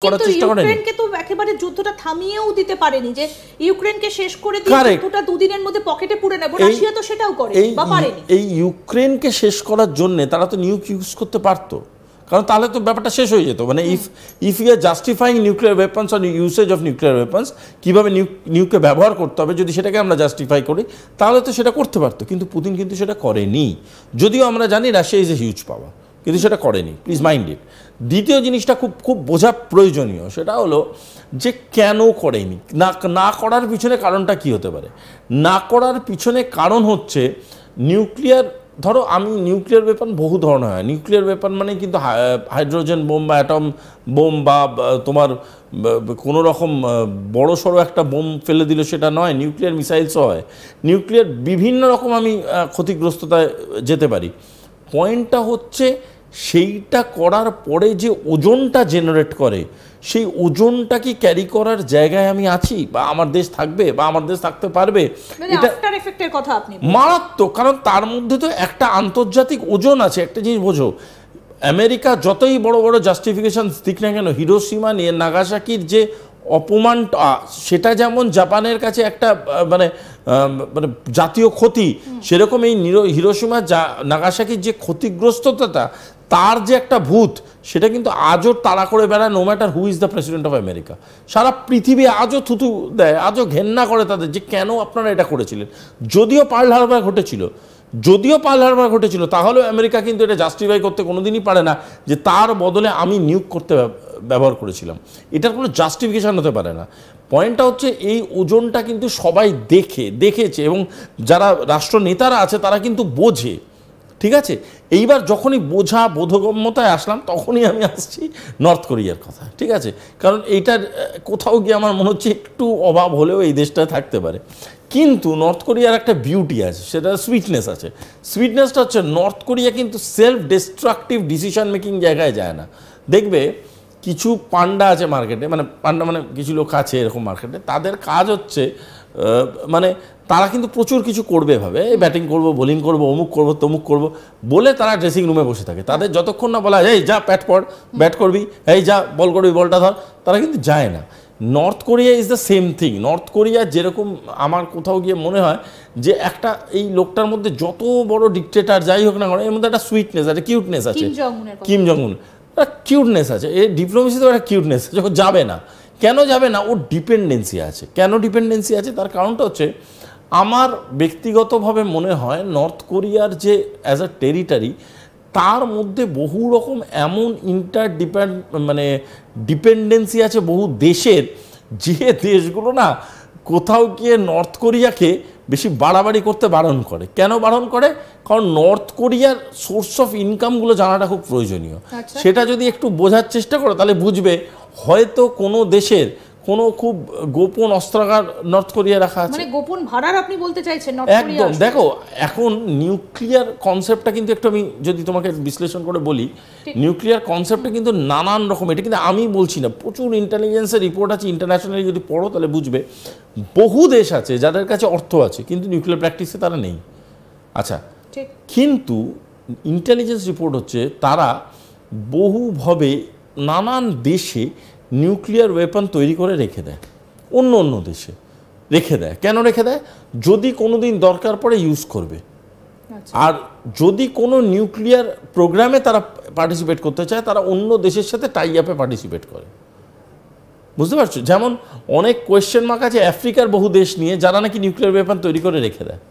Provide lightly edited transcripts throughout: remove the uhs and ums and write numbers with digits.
করার চেষ্টা করেনি। ইউক্রেনকে তো একেবারে যুদ্ধটা থামিয়েও দিতে পারেনি যে ইউক্রেনকে শেষ করে দিয়ে যুদ্ধটা দুদিনের মধ্যে পকেটে পুরে নেব। রাশিয়া তো সেটাও করেনি বা পারেনি। এই ইউক্রেনকে শেষ করার জন্য তারা তো নিউক ইউজ করতে পারতো, কারণ তাহলে তো ব্যাপারটা শেষ হয়ে যেত। মানে if you are justifying nuclear weapons or usage of nuclear weapons, কীভাবে নিউকে ব্যবহার করতে হবে, যদি সেটাকে আমরা জাস্টিফাই করি তাহলে তো সেটা করতে পারতো। কিন্তু পুতিন কিন্তু সেটা করেনি, যদিও আমরা জানি রাশিয়া ইজ এ হিউজ পাওয়ার, কিন্তু সেটা করেনি। Please mind it. দ্বিতীয় জিনিসটা খুব বোঝা প্রয়োজনীয়, সেটা হলো যে কেন করেনি। না করার পিছনে কারণটা কি হতে পারে? না করার পিছনে কারণ হচ্ছে নিউক্লিয়ার, ধরো আমি নিউক্লিয়ার ওয়েপন বহু ধরনের হয়। নিউক্লিয়ার ওয়েপন মানে কিন্তু হাইড্রোজেন বোম বা অ্যাটম বোম বা তোমার কোনো রকম বড় সড়ো একটা বোম ফেলে দিল সেটা নয়, নিউক্লিয়ার মিসাইলসও হয়। নিউক্লিয়ার বিভিন্ন রকম আমি ক্ষতিগ্রস্ততায় যেতে পারি। পয়েন্টটা হচ্ছে সেইটা করার পরে যে ওজনটা জেনারেট করে, সেই ওজনটা কি ক্যারি করার জায়গায় আমি আছি, বা আমার দেশ থাকবে, বা আমার দেশ থাকতে পারবে, এটা মারাত্মক। কারণ তার মধ্যে তো একটা আন্তর্জাতিক ওজন আছে। একটা জিনিস বোঝো, আমেরিকা যতই বড় বড় জাস্টিফিকেশন দিক না কেন, হিরোশিমা নিয়ে নাগাসাকির যে অপমানটা, সেটা যেমন জাপানের কাছে একটা মানে মানে জাতীয় ক্ষতি, সেরকম এই হিরোশিমা নাগাসাকির যে ক্ষতিগ্রস্ততা, তার যে একটা ভূত, সেটা কিন্তু আজও তাড়া করে বেড়ায়, no matter who is the president of America. সারা পৃথিবী আজও থুতু দেয়, আজও ঘেন্না করে তাদের, যে কেন আপনারা এটা করেছিলেন। যদিও পার্ল হারবার ঘটেছিল, তাহলেও আমেরিকা কিন্তু এটা জাস্টিফাই করতে কোনোদিনই পারে না যে তার বদলে আমি নিয়োগ করতে ব্যবহার করেছিলাম। এটার কোনো জাস্টিফিকেশান হতে পারে না। পয়েন্টটা হচ্ছে এই ওজনটা কিন্তু সবাই দেখেছে, এবং যারা রাষ্ট্রনেতারা আছে তারা কিন্তু বোঝে। ঠিক আছে, এইবার যখনই বোধগম্যতায় আসলাম, তখনই আমি আসছি নর্থ কোরিয়ার কথা। ঠিক আছে, কারণ এইটার কোথাও গিয়ে আমার মনে হচ্ছে একটু অভাব হলেও এই দেশটায় থাকতে পারে। কিন্তু নর্থ কোরিয়ার একটা বিউটি আছে, সেটা সুইটনেস আছে। সুইটনেসটা হচ্ছে নর্থ কোরিয়া কিন্তু সেলফ ডিস্ট্রাকটিভ ডিসিশন মেকিং জায়গায় যায় না। দেখবে কিছু পান্ডা আছে মার্কেটে, মানে পান্ডা মানে কিছু লোক আছে এরকম মার্কেটে, তাদের কাজ হচ্ছে মানে তারা কিন্তু প্রচুর কিছু করবে, ভাবে ব্যাটিং করবো, বোলিং করবো, অমুক করবো, তমুক করবো বলে তারা ড্রেসিং রুমে বসে থাকে। তাদের যতক্ষণ না বলা এই যা ব্যাট করবি, এই যা বল করবি, বলটা ধর, তারা কিন্তু যায় না। North Korea is the same thing. North Korea যেরকম আমার কোথাও গিয়ে মনে হয় যে একটা এই লোকটার মধ্যে যত বড় ডিকটেটার যাই হোক না কেন, এর মধ্যে একটা সুইটনেস আছে, কিউটনেস আছে। কিম জং উন একটা কিউটনেস আছে, এই ডিপ্লোমেসিতেও একটা কিউটনেস আছে। যখন যাবে না, কেন যাবে না? ওর ডিপেন্ডেন্সি আছে। কেন ডিপেন্ডেন্সি আছে? তার কারণটা হচ্ছে, আমার ব্যক্তিগতভাবে মনে হয় নর্থ কোরিয়ার যে অ্যাজ আ টেরিটরি, তার মধ্যে বহু রকম এমন মানে ডিপেন্ডেন্সি আছে বহু দেশের, যে দেশগুলো না কোথাও গিয়ে নর্থ কোরিয়াকে বেশি বাড়াবাড়ি করতে বারণ করে। কেন বারণ করে? কারণ নর্থ কোরিয়ার সোর্স অফ ইনকামগুলো জানাটা খুব প্রয়োজনীয়। সেটা যদি একটু বোঝার চেষ্টা করো, তাহলে বুঝবে হয়তো কোনো দেশের কোনো খুব গোপন অস্ত্রাগার নর্থ কোরিয়া রাখা আছে। মানে গোপন ভাড়ার আপনি বলতে চাইছেন নর্থ কোরিয়া? একদম। দেখো এখন নিউক্লিয়ার কনসেপ্টটা কিন্তু একটু আমি যদি তোমাকে বিশ্লেষণ করে বলি, নিউক্লিয়ার কনসেপ্টটা কিন্তু নানান রকম। এটা কিন্তু আমি বলছি না, প্রচুর ইন্টেলিজেন্সের রিপোর্ট আছে, ইন্টারন্যাশনালি যদি পড়ো তাহলে বুঝবে। বহু দেশ আছে যাদের কাছে অর্থ আছে, কিন্তু নিউক্লিয়ার প্র্যাকটিসে তারা নেই। আচ্ছা, কিন্তু ইন্টেলিজেন্স রিপোর্ট হচ্ছে তারা বহুভাবে নানান দেশে নিউক্লিয়ার ওয়েপন তৈরি করে রেখে দেয়, অন্য দেশে রেখে দেয়। কেন রেখে দেয়? যদি কোনো দিন দরকার পড়ে ইউজ করবে। আর যদি কোনো নিউক্লিয়ার প্রোগ্রামে তারা পার্টিসিপেট করতে চায়, তারা অন্য দেশের সাথে টাই আপে পার্টিসিপেট করে। বুঝতে পারছো? যেমন অনেক কোয়েশ্চেন মার্ক আছে আফ্রিকার বহু দেশ নিয়ে, যারা নাকি নিউক্লিয়ার ওয়েপন তৈরি করে রেখে দেয়।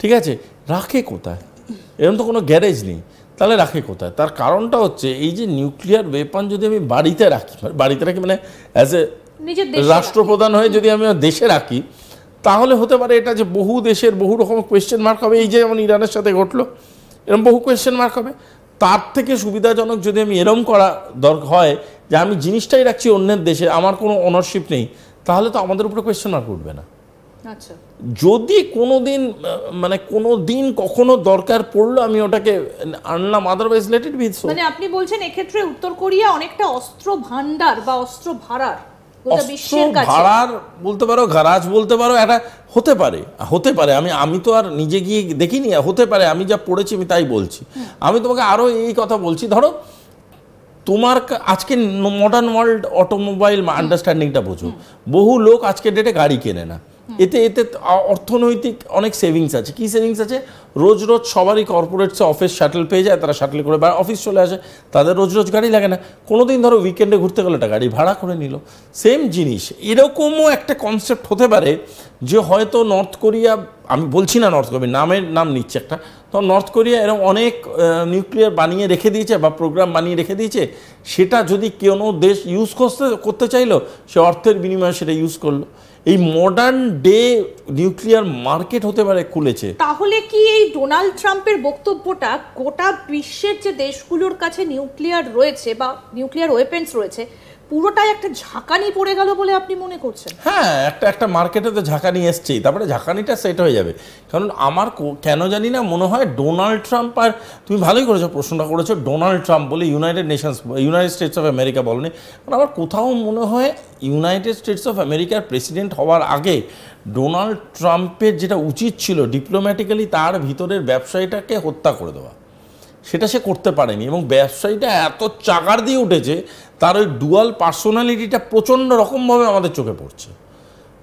ঠিক আছে, রাখে কোথায়? এরকম তো কোনো গ্যারেজ নেই, তাহলে রাখে কোথায়? তার কারণটা হচ্ছে এই যে নিউক্লিয়ার ওয়েপন যদি আমি বাড়িতে রাখি মানে অ্যাজ এ রাষ্ট্রপ্রধান হয়ে যদি আমি দেশে রাখি, তাহলে হতে পারে এটা যে বহু দেশের বহু রকম কোয়েশ্চেন মার্ক হবে। এই যে যেমন ইরানের সাথে ঘটলো, এরকম বহু কোয়েশ্চেন মার্ক হবে। তার থেকে সুবিধাজনক যদি আমি এরম করা দরকার হয় যে আমি জিনিসটাই রাখছি অন্যের দেশে, আমার কোনো অনারশিপ নেই, তাহলে তো আমাদের উপরে কোয়েশ্চেন মার্ক উঠবে না। যদি কোনো দিন কখনো দরকার পড়লো, আমি ওটাকে আনলাম, আদারওয়াইজ লেট ইট বি। মানে আপনি বলছেন এক্ষেত্রে উত্তর কোরিয়া অনেকটা অস্ত্র ভান্ডার বা অস্ত্র ভাড়ার বলতে পারো, গারাজ বলতে পারো, এটা হতে পারে। আমি তো আর নিজে গিয়ে দেখিনি, হতে পারে। আমি যা পড়েছি আমি তাই বলছি। আমি তোমাকে আরো এই কথা বলছি, ধরো তোমার আজকে মডার্ন ওয়ার্ল্ড অটোমোবাইল আন্ডারস্ট্যান্ডিংটা বোঝো, বহু লোক আজকের ডেটে গাড়ি কেনে না, এতে অর্থনৈতিক অনেক সেভিংস আছে। কি সেভিংস আছে? রোজ রোজ সবারই কর্পোরেটসে অফিস শাটল পেয়ে যায়, তারা শাটল করে অফিস চলে আসে, তাদের রোজ রোজ গাড়ি লাগে না। কোনো দিন ধরো উইকেন্ডে ঘুরতে গেলে একটা গাড়ি ভাড়া করে নিল। সেম জিনিস এরকমও একটা কনসেপ্ট হতে পারে যে হয়তো নর্থ কোরিয়া, আমি বলছি না নর্থ কোরিয়া, নাম নিচ্ছে একটা, তো নর্থ কোরিয়া এরকম অনেক নিউক্লিয়ার বানিয়ে রেখে দিয়েছে বা প্রোগ্রাম বানিয়ে রেখে দিয়েছে, সেটা যদি কোনো দেশ ইউজ করতে চাইলো, সে অর্থের বিনিময়ে সেটা ইউজ করলো। এই মডার্ন ডে নিউক্লিয়ার মার্কেট হতে পারে খুলেছে। তাহলে কি এই ডোনাল্ড ট্রাম্পের বক্তব্যটা গোটা বিশ্বের যে দেশগুলোর কাছে নিউক্লিয়ার রয়েছে বা নিউক্লিয়ার ওয়েপেন্স রয়েছে, পুরোটাই একটা ঝাঁকানি পড়ে গেল বলে আপনি মনে করছেন? হ্যাঁ, একটা মার্কেটে তো ঝাঁকানি এসছেই, তারপরে ঝাঁকানিটা সেট হয়ে যাবে। কারণ আমার কেন জানি না মনে হয় ডোনাল্ড ট্রাম্প, আর তুমি ভালোই করেছো প্রশ্নটা করেছো, ডোনাল্ড ট্রাম্প বলে ইউনাইটেড স্টেটস অফ আমেরিকা বলেনি। কারণ আমার কোথাও মনে হয় ইউনাইটেড স্টেটস অফ আমেরিকার প্রেসিডেন্ট হওয়ার আগে ডোনাল্ড ট্রাম্পের যেটা উচিত ছিল ডিপ্লোম্যাটিক্যালি তার ভিতরের ব্যবসায়ীটাকে হত্যা করে দেওয়া, সেটা সে করতে পারেনি। এবং ব্যবসায়ীটা এত চাগার দিয়ে উঠেছে, তার ওই ডুয়াল পার্সোনালিটিটা প্রচণ্ড রকমভাবে আমাদের চোখে পড়ছে।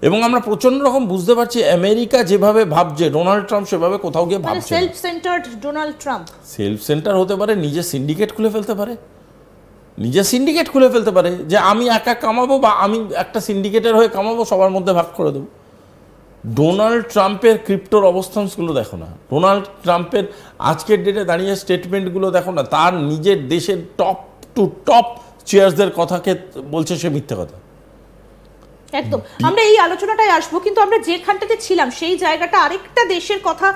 এবং আমরা প্রচণ্ড রকম বুঝতে পারছি আমেরিকা যেভাবে ভাবছে, ডোনাল্ড ট্রাম্প সেভাবে কোথাও গিয়ে ভাবছে। Self centred Donald Trump self centre হতে পারে, নিজের সিন্ডিকেট খুলে ফেলতে পারে, যে আমি একা কামাবো বা আমি একটা সিন্ডিকেটের হয়ে কামাবো, সবার মধ্যে ভাগ করে দেবো। ডোনাল্ড ট্রাম্পের ক্রিপ্টোর অবস্থানগুলো দেখো না, ডোনাল্ড ট্রাম্পের আজকের ডেটে দাঁড়িয়ে স্টেটমেন্টগুলো দেখো না, তার নিজের দেশের টপ টু টপ চেয়ারসদের কথাকে বলছে সে মিথ্যে কথা। একদম, আমরা এই আলোচনাটায় আসবো, কিন্তু আমরা যেখানটাতে ছিলাম সেই জায়গাটা আরেকটা দেশের কথা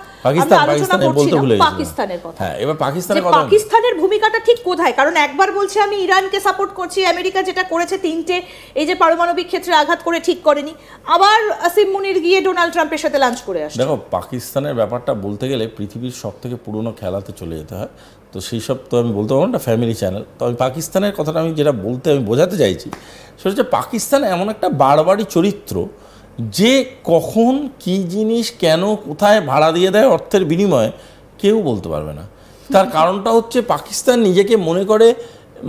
আমরা আলোচনা করছিলাম, পাকিস্তানের কথা। হ্যাঁ, এবার পাকিস্তানের ভূমিকাটা ঠিক কোথায়? কারণ একবার বলছে আমি ইরানকে সাপোর্ট করছি, আমেরিকা যেটা করেছে 3টে এই যে পারমাণবিক ক্ষেত্রে আঘাত করে ঠিক করেনি, আবার আসিম মুনির গিয়ে ডোনাল্ড ট্রাম্পের সাথে লাঞ্চ করে আসে। দেখো, পাকিস্তানের ব্যাপারটা বলতে গেলে পৃথিবীর সবথেকে পুরনো খেলাতে চলে যেতে হয়, তো সেই সব তো আমি বলতে পারবো না, ফ্যামিলি চ্যানেল। তো আমি পাকিস্তানের কথাটা আমি যেটা আমি বোঝাতে চাইছি সেটা হচ্ছে পাকিস্তান এমন একটা বাড়বাড়ি চরিত্র যে কখন কি জিনিস কেন কোথায় ভাড়া দিয়ে দেয় অর্থের বিনিময়ে কেউ বলতে পারবে না। তার কারণটা হচ্ছে পাকিস্তান নিজেকে মনে করে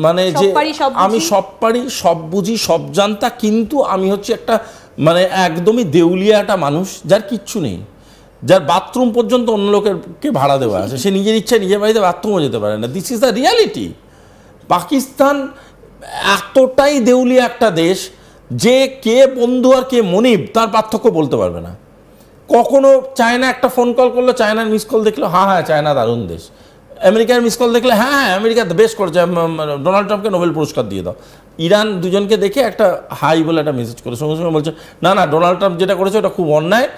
মানে যে আমি সব পারি, সব বুঝি, সব জানতা, কিন্তু আমি হচ্ছে একটা মানে একদমই দেউলিয়া একটা মানুষ যার কিচ্ছু নেই, যার বাথরুম পর্যন্ত অন্য লোকেরকে ভাড়া দেওয়া আছে, সে নিজের ইচ্ছায় নিজের বাড়িতে বাথরুমও যেতে পারে না। This is the reality. Pakistan এতটাই দেউলিয়া একটা দেশ যে কে বন্ধু আর কে মনিব তার পার্থক্য বলতে পারবে না। কখনো চায়না একটা ফোন কল করলো, চায়নার মিস কল দেখলো, হ্যাঁ চায়না দারুণ দেশ। আমেরিকার মিস কল দেখলে হ্যাঁ আমেরিকা বেস্ট করেছে, ডোনাল্ড ট্রাম্পকে নোবেল পুরস্কার দিয়ে দাও। ইরান দুজনকে দেখে একটা হাই বলে একটা মেসেজ করে সঙ্গে সঙ্গে বলছে না ডোনাল্ড ট্রাম্প যেটা করেছে ওটা খুব অন্যায়,